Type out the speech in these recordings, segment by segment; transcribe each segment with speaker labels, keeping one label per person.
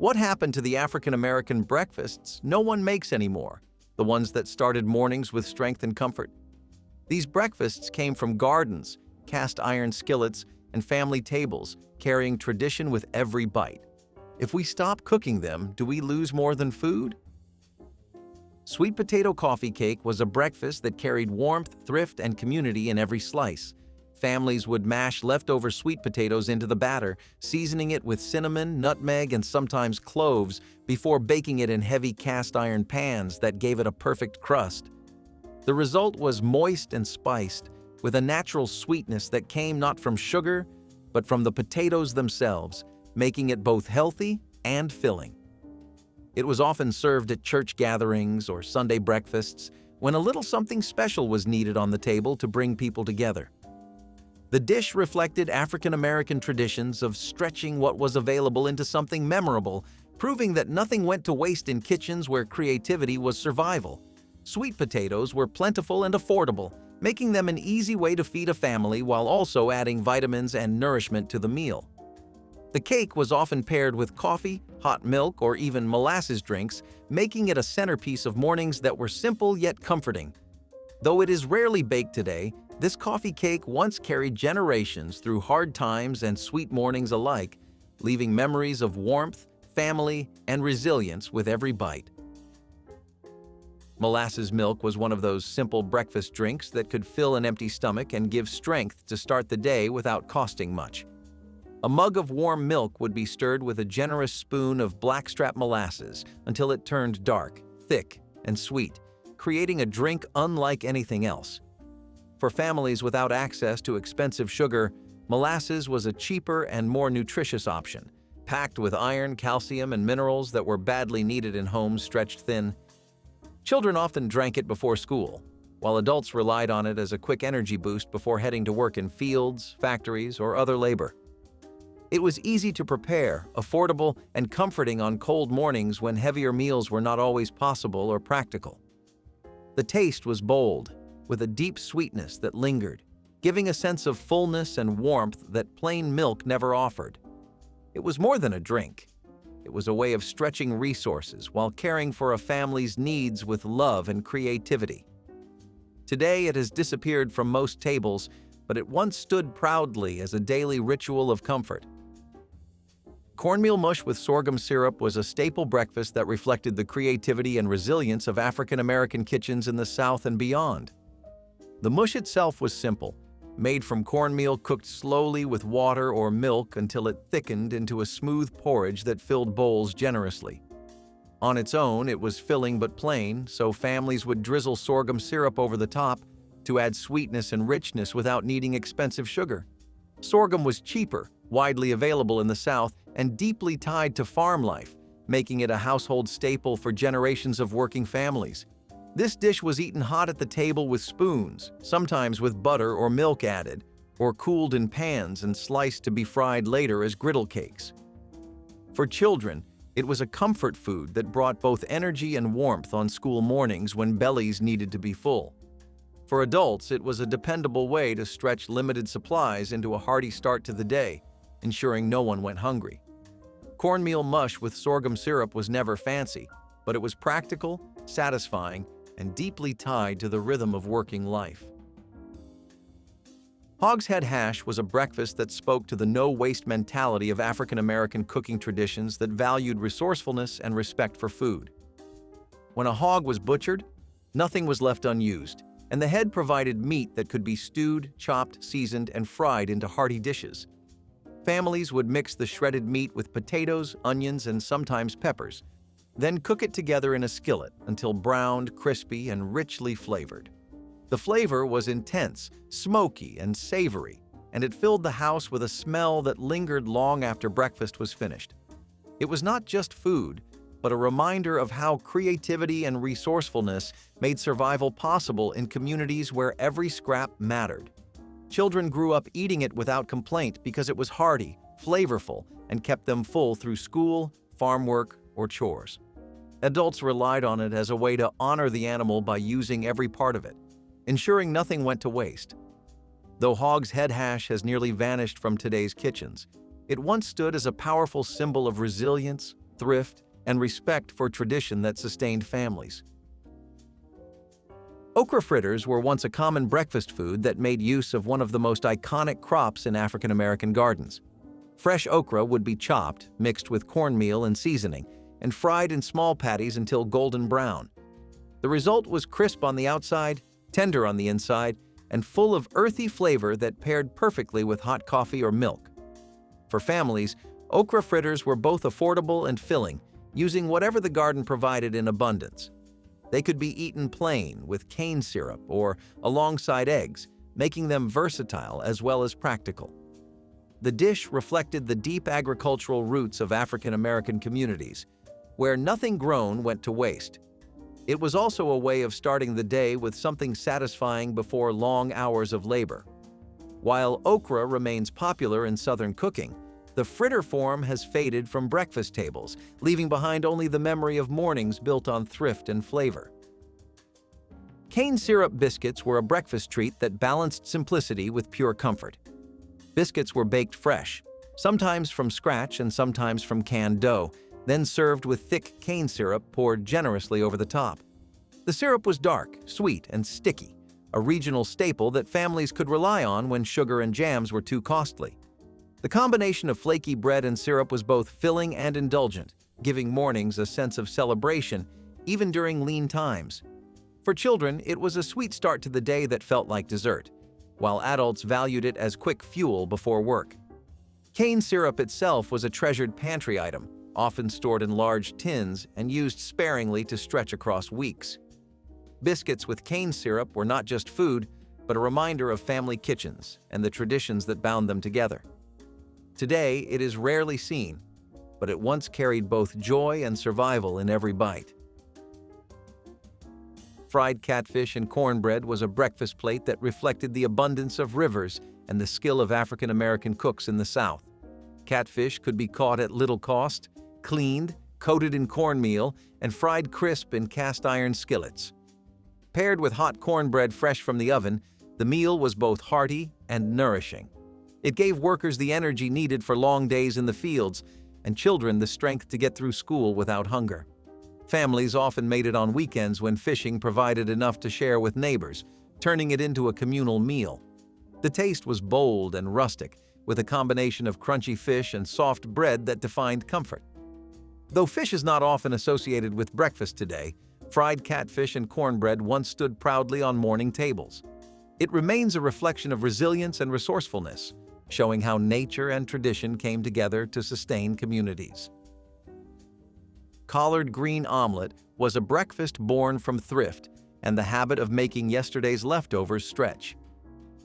Speaker 1: What happened to the African American breakfasts no one makes anymore, the ones that started mornings with strength and comfort? These breakfasts came from gardens, cast iron skillets, and family tables, carrying tradition with every bite. If we stop cooking them, do we lose more than food? Sweet potato coffee cake was a breakfast that carried warmth, thrift, and community in every slice. Families would mash leftover sweet potatoes into the batter, seasoning it with cinnamon, nutmeg, and sometimes cloves before baking it in heavy cast iron pans that gave it a perfect crust. The result was moist and spiced, with a natural sweetness that came not from sugar, but from the potatoes themselves, making it both healthy and filling. It was often served at church gatherings or Sunday breakfasts when a little something special was needed on the table to bring people together. The dish reflected African American traditions of stretching what was available into something memorable, proving that nothing went to waste in kitchens where creativity was survival. Sweet potatoes were plentiful and affordable, making them an easy way to feed a family while also adding vitamins and nourishment to the meal. The cake was often paired with coffee, hot milk, or even molasses drinks, making it a centerpiece of mornings that were simple yet comforting. Though it is rarely baked today, this coffee cake once carried generations through hard times and sweet mornings alike, leaving memories of warmth, family, and resilience with every bite. Molasses milk was one of those simple breakfast drinks that could fill an empty stomach and give strength to start the day without costing much. A mug of warm milk would be stirred with a generous spoon of blackstrap molasses until it turned dark, thick, and sweet, creating a drink unlike anything else. For families without access to expensive sugar, molasses was a cheaper and more nutritious option, packed with iron, calcium, and minerals that were badly needed in homes stretched thin. Children often drank it before school, while adults relied on it as a quick energy boost before heading to work in fields, factories, or other labor. It was easy to prepare, affordable, and comforting on cold mornings when heavier meals were not always possible or practical. The taste was bold, with a deep sweetness that lingered, giving a sense of fullness and warmth that plain milk never offered. It was more than a drink. It was a way of stretching resources while caring for a family's needs with love and creativity. Today, it has disappeared from most tables, but it once stood proudly as a daily ritual of comfort. Cornmeal mush with sorghum syrup was a staple breakfast that reflected the creativity and resilience of African American kitchens in the South and beyond. The mush itself was simple, made from cornmeal cooked slowly with water or milk until it thickened into a smooth porridge that filled bowls generously. On its own, it was filling but plain, so families would drizzle sorghum syrup over the top to add sweetness and richness without needing expensive sugar. Sorghum was cheaper, widely available in the South, and deeply tied to farm life, making it a household staple for generations of working families. This dish was eaten hot at the table with spoons, sometimes with butter or milk added, or cooled in pans and sliced to be fried later as griddle cakes. For children, it was a comfort food that brought both energy and warmth on school mornings when bellies needed to be full. For adults, it was a dependable way to stretch limited supplies into a hearty start to the day, ensuring no one went hungry. Cornmeal mush with sorghum syrup was never fancy, but it was practical, satisfying, and deeply tied to the rhythm of working life. Hogshead hash was a breakfast that spoke to the no-waste mentality of African American cooking traditions that valued resourcefulness and respect for food. When a hog was butchered, nothing was left unused, and the head provided meat that could be stewed, chopped, seasoned, and fried into hearty dishes. Families would mix the shredded meat with potatoes, onions, and sometimes peppers, then cook it together in a skillet until browned, crispy, and richly flavored. The flavor was intense, smoky, and savory, and it filled the house with a smell that lingered long after breakfast was finished. It was not just food, but a reminder of how creativity and resourcefulness made survival possible in communities where every scrap mattered. Children grew up eating it without complaint because it was hearty, flavorful, and kept them full through school, farm work, or chores. Adults relied on it as a way to honor the animal by using every part of it, ensuring nothing went to waste. Though hog's head hash has nearly vanished from today's kitchens, it once stood as a powerful symbol of resilience, thrift, and respect for tradition that sustained families. Okra fritters were once a common breakfast food that made use of one of the most iconic crops in African American gardens. Fresh okra would be chopped, mixed with cornmeal and seasoning, and fried in small patties until golden brown. The result was crisp on the outside, tender on the inside, and full of earthy flavor that paired perfectly with hot coffee or milk. For families, okra fritters were both affordable and filling, using whatever the garden provided in abundance. They could be eaten plain with cane syrup or alongside eggs, making them versatile as well as practical. The dish reflected the deep agricultural roots of African American communities, where nothing grown went to waste. It was also a way of starting the day with something satisfying before long hours of labor. While okra remains popular in Southern cooking, the fritter form has faded from breakfast tables, leaving behind only the memory of mornings built on thrift and flavor. Cane syrup biscuits were a breakfast treat that balanced simplicity with pure comfort. Biscuits were baked fresh, sometimes from scratch and sometimes from canned dough, then served with thick cane syrup poured generously over the top. The syrup was dark, sweet, and sticky, a regional staple that families could rely on when sugar and jams were too costly. The combination of flaky bread and syrup was both filling and indulgent, giving mornings a sense of celebration, even during lean times. For children, it was a sweet start to the day that felt like dessert, while adults valued it as quick fuel before work. Cane syrup itself was a treasured pantry item, often stored in large tins and used sparingly to stretch across weeks. Biscuits with cane syrup were not just food, but a reminder of family kitchens and the traditions that bound them together. Today, it is rarely seen, but it once carried both joy and survival in every bite. Fried catfish and cornbread was a breakfast plate that reflected the abundance of rivers and the skill of African American cooks in the South. Catfish could be caught at little cost, cleaned, coated in cornmeal, and fried crisp in cast-iron skillets. Paired with hot cornbread fresh from the oven, the meal was both hearty and nourishing. It gave workers the energy needed for long days in the fields, and children the strength to get through school without hunger. Families often made it on weekends when fishing provided enough to share with neighbors, turning it into a communal meal. The taste was bold and rustic, with a combination of crunchy fish and soft bread that defined comfort. Though fish is not often associated with breakfast today, fried catfish and cornbread once stood proudly on morning tables. It remains a reflection of resilience and resourcefulness, showing how nature and tradition came together to sustain communities. Collard green omelet was a breakfast born from thrift and the habit of making yesterday's leftovers stretch.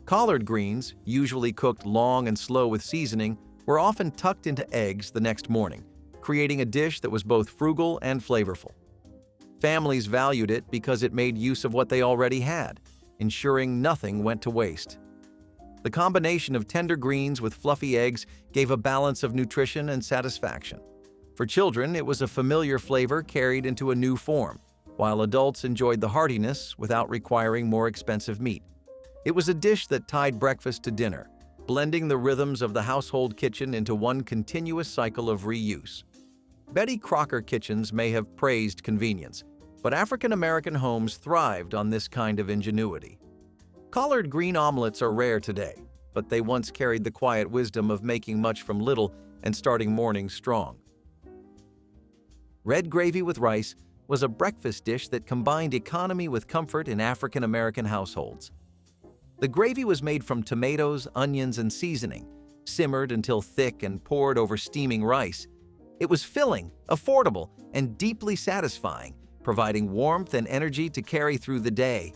Speaker 1: Collard greens, usually cooked long and slow with seasoning, were often tucked into eggs the next morning, creating a dish that was both frugal and flavorful. Families valued it because it made use of what they already had, ensuring nothing went to waste. The combination of tender greens with fluffy eggs gave a balance of nutrition and satisfaction. For children, it was a familiar flavor carried into a new form, while adults enjoyed the heartiness without requiring more expensive meat. It was a dish that tied breakfast to dinner, blending the rhythms of the household kitchen into one continuous cycle of reuse. Betty Crocker kitchens may have praised convenience, but African American homes thrived on this kind of ingenuity. Collard green omelets are rare today, but they once carried the quiet wisdom of making much from little and starting mornings strong. Red gravy with rice was a breakfast dish that combined economy with comfort in African American households. The gravy was made from tomatoes, onions, and seasoning, simmered until thick and poured over steaming rice. It was filling, affordable, and deeply satisfying, providing warmth and energy to carry through the day.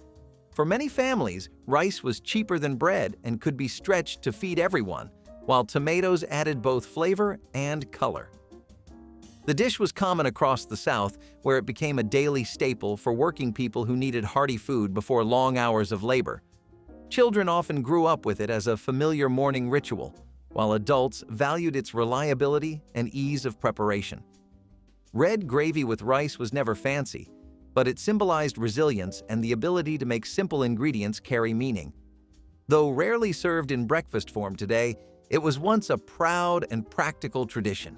Speaker 1: For many families, rice was cheaper than bread and could be stretched to feed everyone, while tomatoes added both flavor and color. The dish was common across the South, where it became a daily staple for working people who needed hearty food before long hours of labor. Children often grew up with it as a familiar morning ritual, while adults valued its reliability and ease of preparation. Red gravy with rice was never fancy, but it symbolized resilience and the ability to make simple ingredients carry meaning. Though rarely served in breakfast form today, it was once a proud and practical tradition.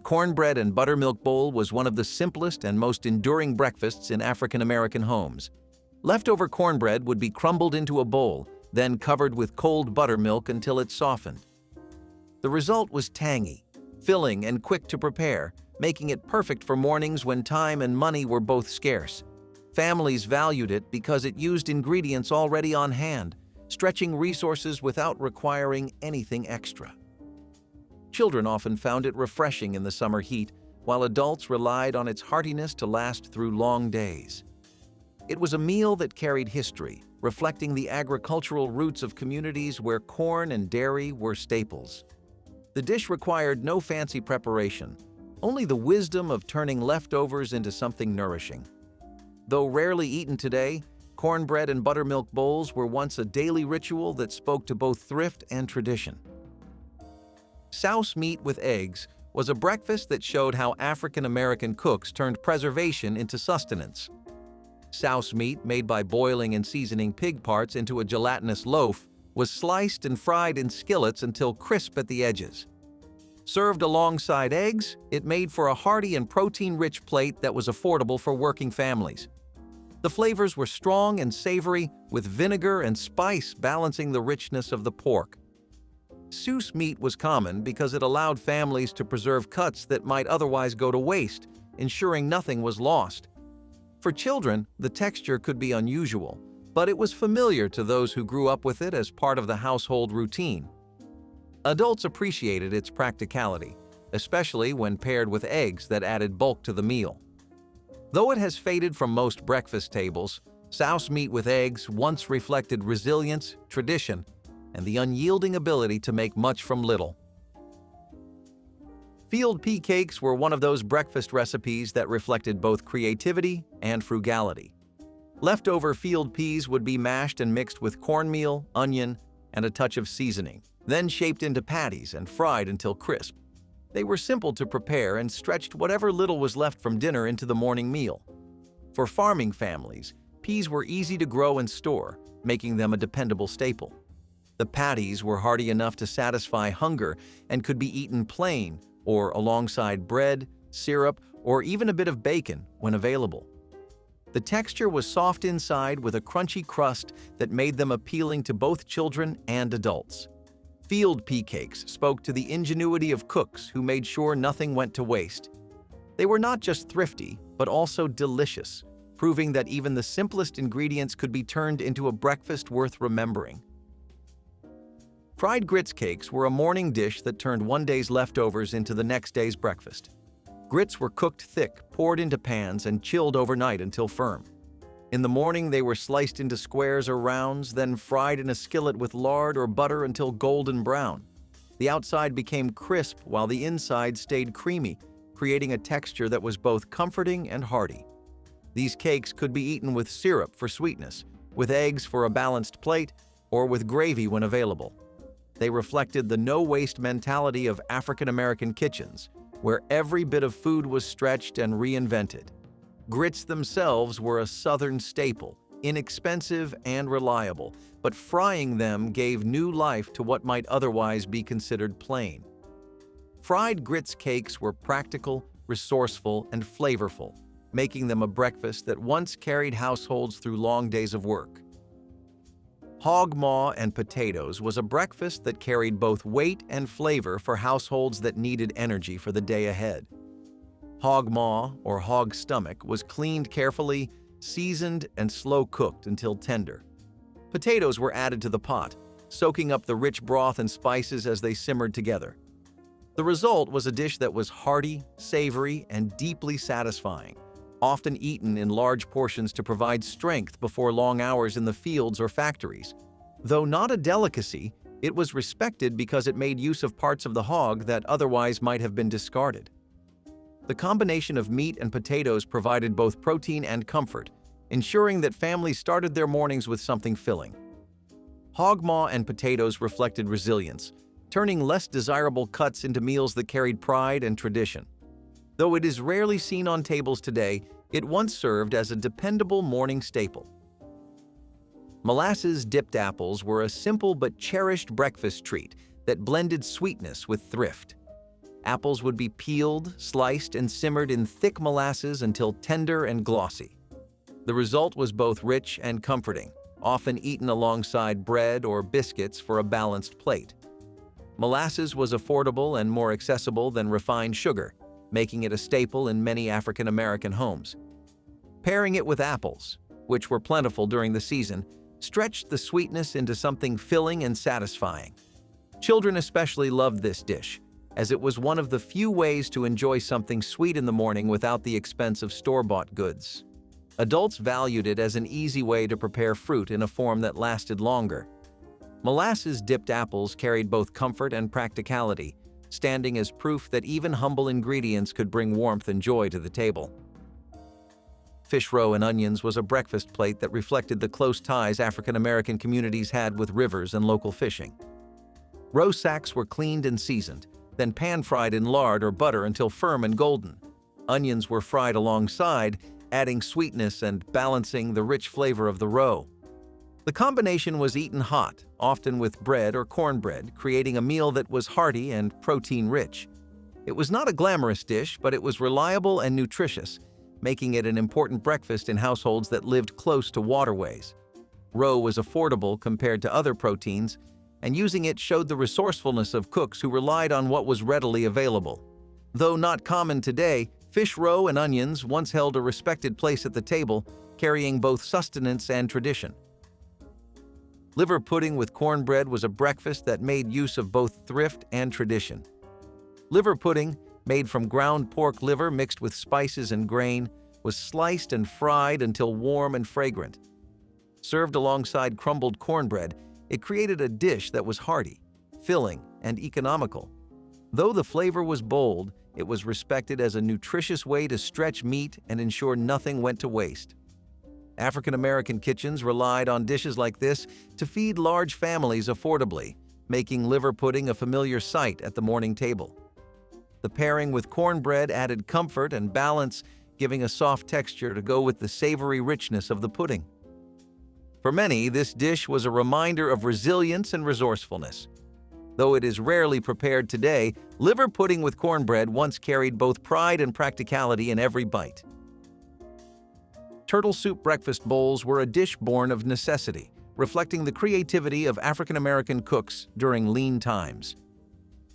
Speaker 1: Cornbread and buttermilk bowl was one of the simplest and most enduring breakfasts in African American homes. Leftover cornbread would be crumbled into a bowl, then covered with cold buttermilk until it softened. The result was tangy, filling, and quick to prepare, making it perfect for mornings when time and money were both scarce. Families valued it because it used ingredients already on hand, stretching resources without requiring anything extra. Children often found it refreshing in the summer heat, while adults relied on its heartiness to last through long days. It was a meal that carried history, reflecting the agricultural roots of communities where corn and dairy were staples. The dish required no fancy preparation, only the wisdom of turning leftovers into something nourishing. Though rarely eaten today, cornbread and buttermilk bowls were once a daily ritual that spoke to both thrift and tradition. Souse meat with eggs was a breakfast that showed how African American cooks turned preservation into sustenance. Souse meat, made by boiling and seasoning pig parts into a gelatinous loaf, was sliced and fried in skillets until crisp at the edges. Served alongside eggs, it made for a hearty and protein-rich plate that was affordable for working families. The flavors were strong and savory, with vinegar and spice balancing the richness of the pork. Souse meat was common because it allowed families to preserve cuts that might otherwise go to waste, ensuring nothing was lost. For children, the texture could be unusual, but it was familiar to those who grew up with it as part of the household routine. Adults appreciated its practicality, especially when paired with eggs that added bulk to the meal. Though it has faded from most breakfast tables, souse meat with eggs once reflected resilience, tradition, and the unyielding ability to make much from little. Field pea cakes were one of those breakfast recipes that reflected both creativity and frugality. Leftover field peas would be mashed and mixed with cornmeal, onion, and a touch of seasoning, then shaped into patties and fried until crisp. They were simple to prepare and stretched whatever little was left from dinner into the morning meal. For farming families, peas were easy to grow and store, making them a dependable staple. The patties were hearty enough to satisfy hunger and could be eaten plain or alongside bread, syrup, or even a bit of bacon when available. The texture was soft inside with a crunchy crust that made them appealing to both children and adults. Field pea cakes spoke to the ingenuity of cooks who made sure nothing went to waste. They were not just thrifty, but also delicious, proving that even the simplest ingredients could be turned into a breakfast worth remembering. Fried grits cakes were a morning dish that turned one day's leftovers into the next day's breakfast. Grits were cooked thick, poured into pans, and chilled overnight until firm. In the morning, they were sliced into squares or rounds, then fried in a skillet with lard or butter until golden brown. The outside became crisp while the inside stayed creamy, creating a texture that was both comforting and hearty. These cakes could be eaten with syrup for sweetness, with eggs for a balanced plate, or with gravy when available. They reflected the no-waste mentality of African American kitchens, where every bit of food was stretched and reinvented. Grits themselves were a Southern staple, inexpensive and reliable, but frying them gave new life to what might otherwise be considered plain. Fried grits cakes were practical, resourceful, and flavorful, making them a breakfast that once carried households through long days of work. Hog maw and potatoes was a breakfast that carried both weight and flavor for households that needed energy for the day ahead. Hog maw, or hog stomach, was cleaned carefully, seasoned, and slow-cooked until tender. Potatoes were added to the pot, soaking up the rich broth and spices as they simmered together. The result was a dish that was hearty, savory, and deeply satisfying, often eaten in large portions to provide strength before long hours in the fields or factories. Though not a delicacy, it was respected because it made use of parts of the hog that otherwise might have been discarded. The combination of meat and potatoes provided both protein and comfort, ensuring that families started their mornings with something filling. Hog maw and potatoes reflected resilience, turning less desirable cuts into meals that carried pride and tradition. Though it is rarely seen on tables today, it once served as a dependable morning staple. Molasses-dipped apples were a simple but cherished breakfast treat that blended sweetness with thrift. Apples would be peeled, sliced, and simmered in thick molasses until tender and glossy. The result was both rich and comforting, often eaten alongside bread or biscuits for a balanced plate. Molasses was affordable and more accessible than refined sugar, making it a staple in many African American homes. Pairing it with apples, which were plentiful during the season, stretched the sweetness into something filling and satisfying. Children especially loved this dish, as it was one of the few ways to enjoy something sweet in the morning without the expense of store-bought goods. Adults valued it as an easy way to prepare fruit in a form that lasted longer. Molasses-dipped apples carried both comfort and practicality, standing as proof that even humble ingredients could bring warmth and joy to the table. Fish roe and onions was a breakfast plate that reflected the close ties African American communities had with rivers and local fishing. Roe sacks were cleaned and seasoned, then pan-fried in lard or butter until firm and golden. Onions were fried alongside, adding sweetness and balancing the rich flavor of the roe. The combination was eaten hot, often with bread or cornbread, creating a meal that was hearty and protein-rich. It was not a glamorous dish, but it was reliable and nutritious, making it an important breakfast in households that lived close to waterways. Roe was affordable compared to other proteins, and using it showed the resourcefulness of cooks who relied on what was readily available. Though not common today, fish roe and onions once held a respected place at the table, carrying both sustenance and tradition. Liver pudding with cornbread was a breakfast that made use of both thrift and tradition. Liver pudding, made from ground pork liver mixed with spices and grain, was sliced and fried until warm and fragrant. Served alongside crumbled cornbread, it created a dish that was hearty, filling, and economical. Though the flavor was bold, it was respected as a nutritious way to stretch meat and ensure nothing went to waste. African American kitchens relied on dishes like this to feed large families affordably, making liver pudding a familiar sight at the morning table. The pairing with cornbread added comfort and balance, giving a soft texture to go with the savory richness of the pudding. For many, this dish was a reminder of resilience and resourcefulness. Though it is rarely prepared today, liver pudding with cornbread once carried both pride and practicality in every bite. Turtle soup breakfast bowls were a dish born of necessity, reflecting the creativity of African American cooks during lean times.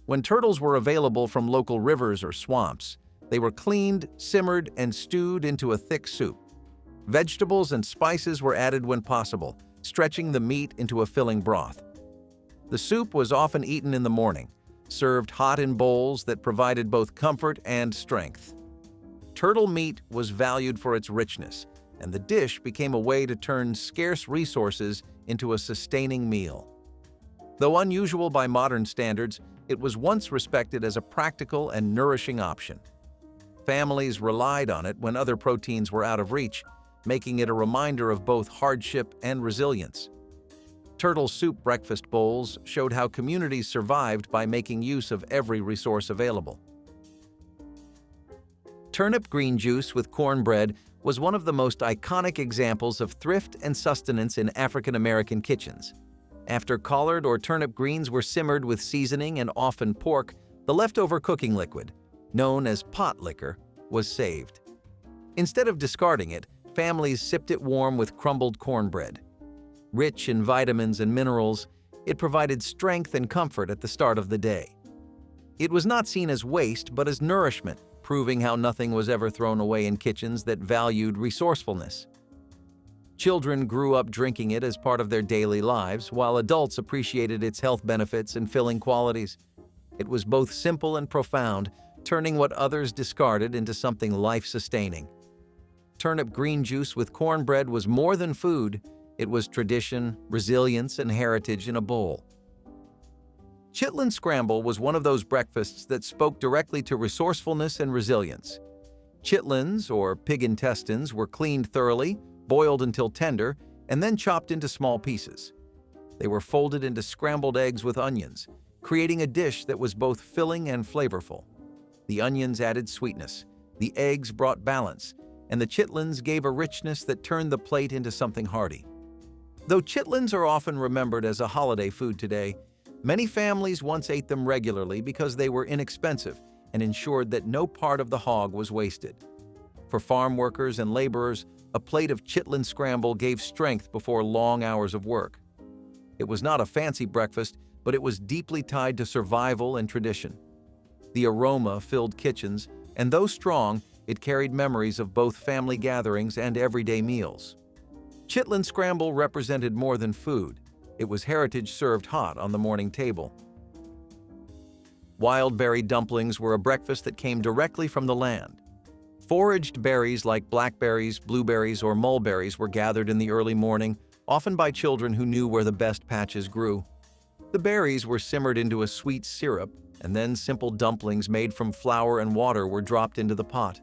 Speaker 1: When turtles were available from local rivers or swamps, they were cleaned, simmered, and stewed into a thick soup. Vegetables and spices were added when possible, stretching the meat into a filling broth. The soup was often eaten in the morning, served hot in bowls that provided both comfort and strength. Turtle meat was valued for its richness, and the dish became a way to turn scarce resources into a sustaining meal. Though unusual by modern standards, it was once respected as a practical and nourishing option. Families relied on it when other proteins were out of reach, making it a reminder of both hardship and resilience. Turtle soup breakfast bowls showed how communities survived by making use of every resource available. Turnip green juice with cornbread was one of the most iconic examples of thrift and sustenance in African American kitchens. After collard or turnip greens were simmered with seasoning and often pork, the leftover cooking liquid, known as potlikker, was saved. Instead of discarding it, families sipped it warm with crumbled cornbread. Rich in vitamins and minerals, it provided strength and comfort at the start of the day. It was not seen as waste, but as nourishment, proving how nothing was ever thrown away in kitchens that valued resourcefulness. Children grew up drinking it as part of their daily lives, while adults appreciated its health benefits and filling qualities. It was both simple and profound, turning what others discarded into something life-sustaining. Turnip green juice with cornbread was more than food. It was tradition, resilience, and heritage in a bowl. Chitlin scramble was one of those breakfasts that spoke directly to resourcefulness and resilience. Chitlins, or pig intestines, were cleaned thoroughly, boiled until tender, and then chopped into small pieces. They were folded into scrambled eggs with onions, creating a dish that was both filling and flavorful. The onions added sweetness, the eggs brought balance, and the chitlins gave a richness that turned the plate into something hearty. Though chitlins are often remembered as a holiday food today, many families once ate them regularly because they were inexpensive and ensured that no part of the hog was wasted. For farm workers and laborers, a plate of chitlin scramble gave strength before long hours of work. It was not a fancy breakfast, but it was deeply tied to survival and tradition. The aroma filled kitchens, and though strong, it carried memories of both family gatherings and everyday meals. Chitlin scramble represented more than food. It was heritage served hot on the morning table. Wild berry dumplings were a breakfast that came directly from the land. Foraged berries like blackberries, blueberries, or mulberries were gathered in the early morning, often by children who knew where the best patches grew. The berries were simmered into a sweet syrup, and then simple dumplings made from flour and water were dropped into the pot.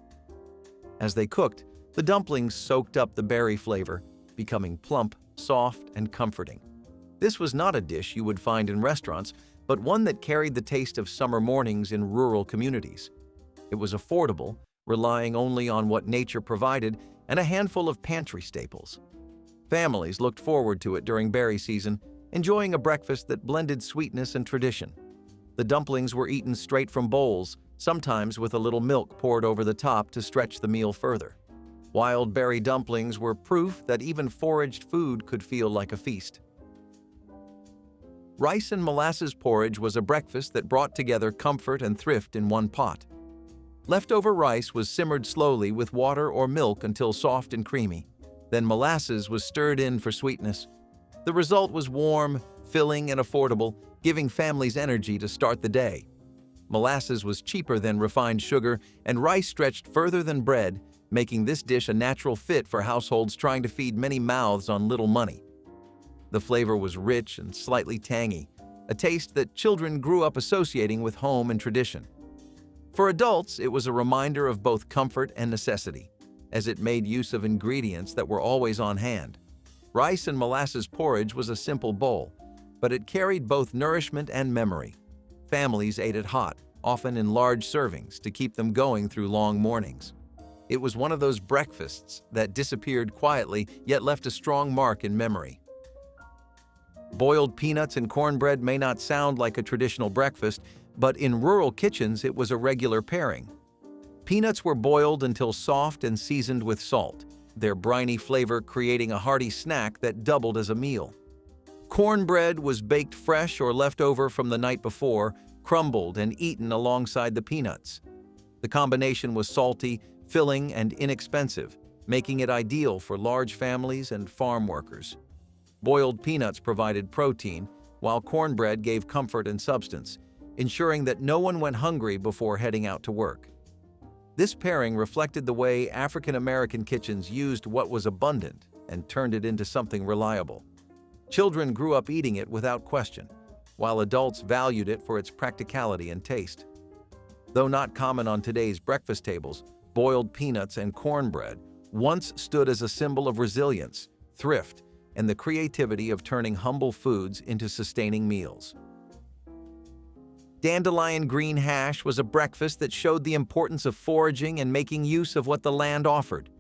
Speaker 1: As they cooked, the dumplings soaked up the berry flavor, becoming plump, soft, and comforting. This was not a dish you would find in restaurants, but one that carried the taste of summer mornings in rural communities. It was affordable, relying only on what nature provided and a handful of pantry staples. Families looked forward to it during berry season, enjoying a breakfast that blended sweetness and tradition. The dumplings were eaten straight from bowls, sometimes with a little milk poured over the top to stretch the meal further. Wild berry dumplings were proof that even foraged food could feel like a feast. Rice and molasses porridge was a breakfast that brought together comfort and thrift in one pot. Leftover rice was simmered slowly with water or milk until soft and creamy. Then molasses was stirred in for sweetness. The result was warm, filling, and affordable, giving families energy to start the day. Molasses was cheaper than refined sugar, and rice stretched further than bread, making this dish a natural fit for households trying to feed many mouths on little money. The flavor was rich and slightly tangy, a taste that children grew up associating with home and tradition. For adults, it was a reminder of both comfort and necessity, as it made use of ingredients that were always on hand. Rice and molasses porridge was a simple bowl, but it carried both nourishment and memory. Families ate it hot, often in large servings, to keep them going through long mornings. It was one of those breakfasts that disappeared quietly yet left a strong mark in memory. Boiled peanuts and cornbread may not sound like a traditional breakfast, but in rural kitchens it was a regular pairing. Peanuts were boiled until soft and seasoned with salt, their briny flavor creating a hearty snack that doubled as a meal. Cornbread was baked fresh or left over from the night before, crumbled and eaten alongside the peanuts. The combination was salty, filling, and inexpensive, making it ideal for large families and farm workers. Boiled peanuts provided protein, while cornbread gave comfort and substance, ensuring that no one went hungry before heading out to work. This pairing reflected the way African American kitchens used what was abundant and turned it into something reliable. Children grew up eating it without question, while adults valued it for its practicality and taste. Though not common on today's breakfast tables, boiled peanuts and cornbread once stood as a symbol of resilience, thrift, and the creativity of turning humble foods into sustaining meals. Dandelion green hash was a breakfast that showed the importance of foraging and making use of what the land offered.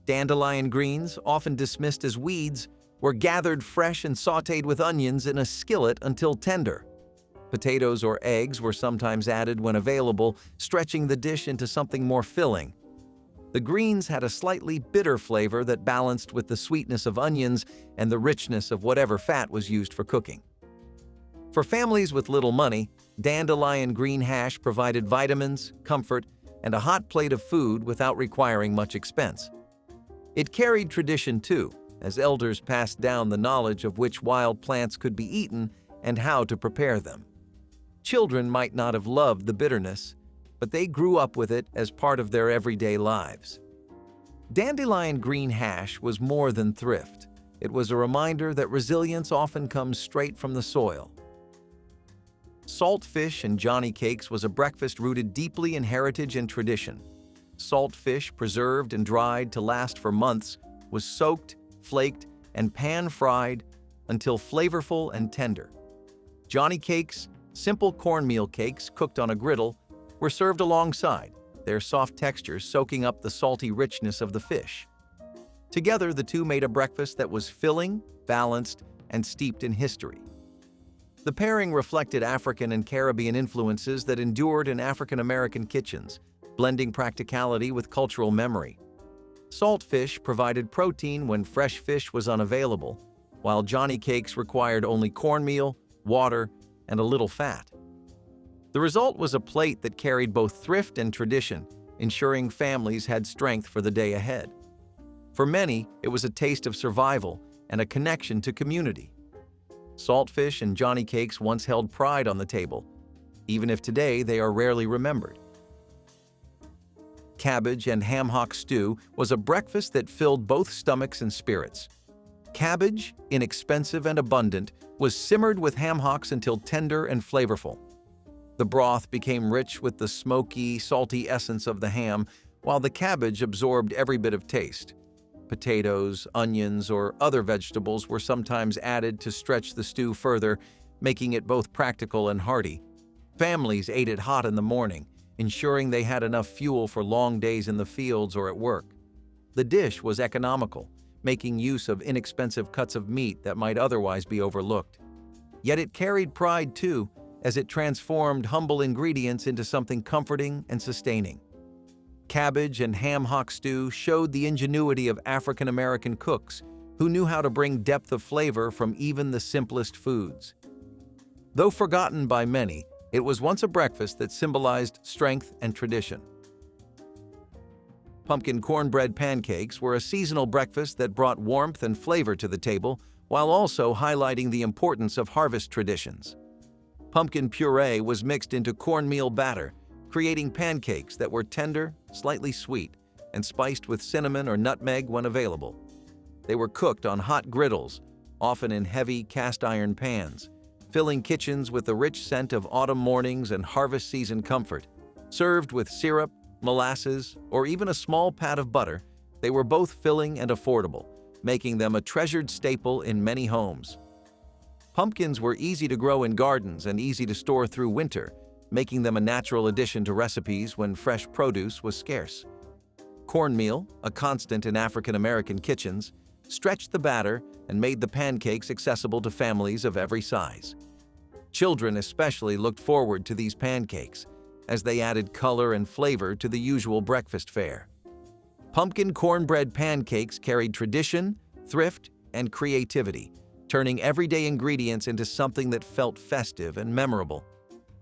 Speaker 1: Dandelion greens, often dismissed as weeds, were gathered fresh and sautéed with onions in a skillet until tender. Potatoes or eggs were sometimes added when available, stretching the dish into something more filling. The greens had a slightly bitter flavor that balanced with the sweetness of onions and the richness of whatever fat was used for cooking. For families with little money, dandelion green hash provided vitamins, comfort, and a hot plate of food without requiring much expense. It carried tradition too, as elders passed down the knowledge of which wild plants could be eaten and how to prepare them. Children might not have loved the bitterness, but they grew up with it as part of their everyday lives. Dandelion green hash was more than thrift. It was a reminder that resilience often comes straight from the soil. Salt fish and Johnny cakes was a breakfast rooted deeply in heritage and tradition. Salt fish, preserved and dried to last for months, was soaked, flaked, and pan-fried until flavorful and tender. Johnny cakes, simple cornmeal cakes cooked on a griddle, were served alongside, their soft textures soaking up the salty richness of the fish. Together, the two made a breakfast that was filling, balanced, and steeped in history. The pairing reflected African and Caribbean influences that endured in African American kitchens, blending practicality with cultural memory. Salt fish provided protein when fresh fish was unavailable, while Johnny cakes required only cornmeal, water, and a little fat. The result was a plate that carried both thrift and tradition, ensuring families had strength for the day ahead. For many, it was a taste of survival and a connection to community. Saltfish and Johnny cakes once held pride on the table, even if today they are rarely remembered. Cabbage and ham hock stew was a breakfast that filled both stomachs and spirits. Cabbage, inexpensive and abundant, was simmered with ham hocks until tender and flavorful. The broth became rich with the smoky, salty essence of the ham, while the cabbage absorbed every bit of taste. Potatoes, onions, or other vegetables were sometimes added to stretch the stew further, making it both practical and hearty. Families ate it hot in the morning, ensuring they had enough fuel for long days in the fields or at work. The dish was economical, making use of inexpensive cuts of meat that might otherwise be overlooked. Yet it carried pride too, as it transformed humble ingredients into something comforting and sustaining. Cabbage and ham hock stew showed the ingenuity of African American cooks who knew how to bring depth of flavor from even the simplest foods. Though forgotten by many, it was once a breakfast that symbolized strength and tradition. Pumpkin cornbread pancakes were a seasonal breakfast that brought warmth and flavor to the table, while also highlighting the importance of harvest traditions. Pumpkin puree was mixed into cornmeal batter, creating pancakes that were tender, slightly sweet, and spiced with cinnamon or nutmeg when available. They were cooked on hot griddles, often in heavy cast-iron pans, filling kitchens with the rich scent of autumn mornings and harvest season comfort. Served with syrup, molasses, or even a small pat of butter, they were both filling and affordable, making them a treasured staple in many homes. Pumpkins were easy to grow in gardens and easy to store through winter, making them a natural addition to recipes when fresh produce was scarce. Cornmeal, a constant in African American kitchens, stretched the batter and made the pancakes accessible to families of every size. Children especially looked forward to these pancakes, as they added color and flavor to the usual breakfast fare. Pumpkin cornbread pancakes carried tradition, thrift, and creativity, turning everyday ingredients into something that felt festive and memorable.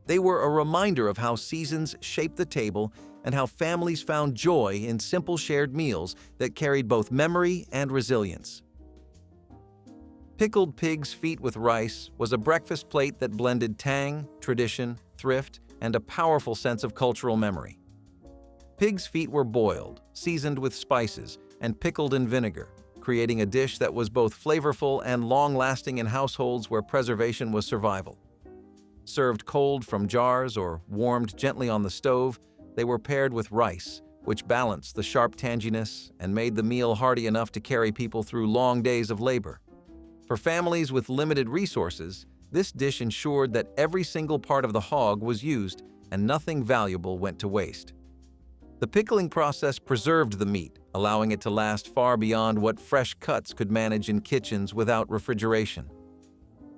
Speaker 1: They were a reminder of how seasons shaped the table and how families found joy in simple shared meals that carried both memory and resilience. Pickled pig's feet with rice was a breakfast plate that blended tang, tradition, thrift, and a powerful sense of cultural memory. Pig's feet were boiled, seasoned with spices, and pickled in vinegar, creating a dish that was both flavorful and long-lasting in households where preservation was survival. Served cold from jars or warmed gently on the stove, they were paired with rice, which balanced the sharp tanginess and made the meal hearty enough to carry people through long days of labor. For families with limited resources, this dish ensured that every single part of the hog was used and nothing valuable went to waste. The pickling process preserved the meat, allowing it to last far beyond what fresh cuts could manage in kitchens without refrigeration.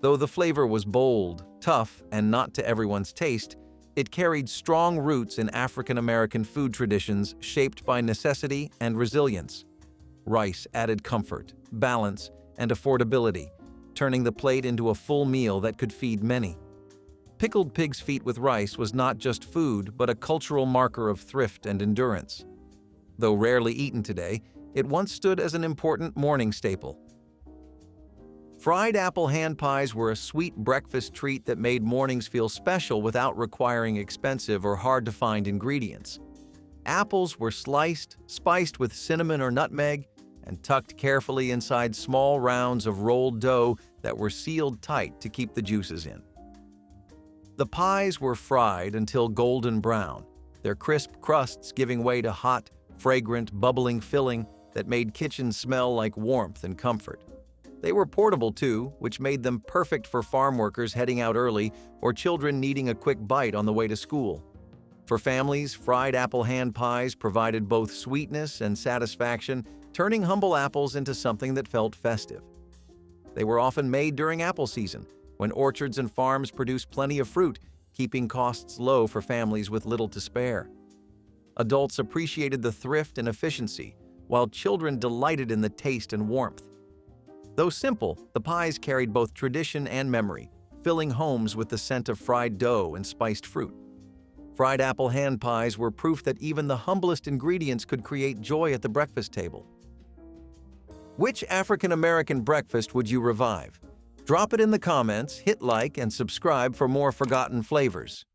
Speaker 1: Though the flavor was bold, tough, and not to everyone's taste, it carried strong roots in African American food traditions shaped by necessity and resilience. Rice added comfort, balance, and affordability, turning the plate into a full meal that could feed many. Pickled pig's feet with rice was not just food, but a cultural marker of thrift and endurance. Though rarely eaten today, it once stood as an important morning staple. Fried apple hand pies were a sweet breakfast treat that made mornings feel special without requiring expensive or hard-to-find ingredients. Apples were sliced, spiced with cinnamon or nutmeg, and tucked carefully inside small rounds of rolled dough that were sealed tight to keep the juices in. The pies were fried until golden brown, their crisp crusts giving way to hot, fragrant, bubbling filling that made kitchens smell like warmth and comfort. They were portable too, which made them perfect for farm workers heading out early or children needing a quick bite on the way to school. For families, fried apple hand pies provided both sweetness and satisfaction, turning humble apples into something that felt festive. They were often made during apple season, when orchards and farms produced plenty of fruit, keeping costs low for families with little to spare. Adults appreciated the thrift and efficiency, while children delighted in the taste and warmth. Though simple, the pies carried both tradition and memory, filling homes with the scent of fried dough and spiced fruit. Fried apple hand pies were proof that even the humblest ingredients could create joy at the breakfast table. Which African-American breakfast would you revive? Drop it in the comments, hit like, and subscribe for more forgotten flavors.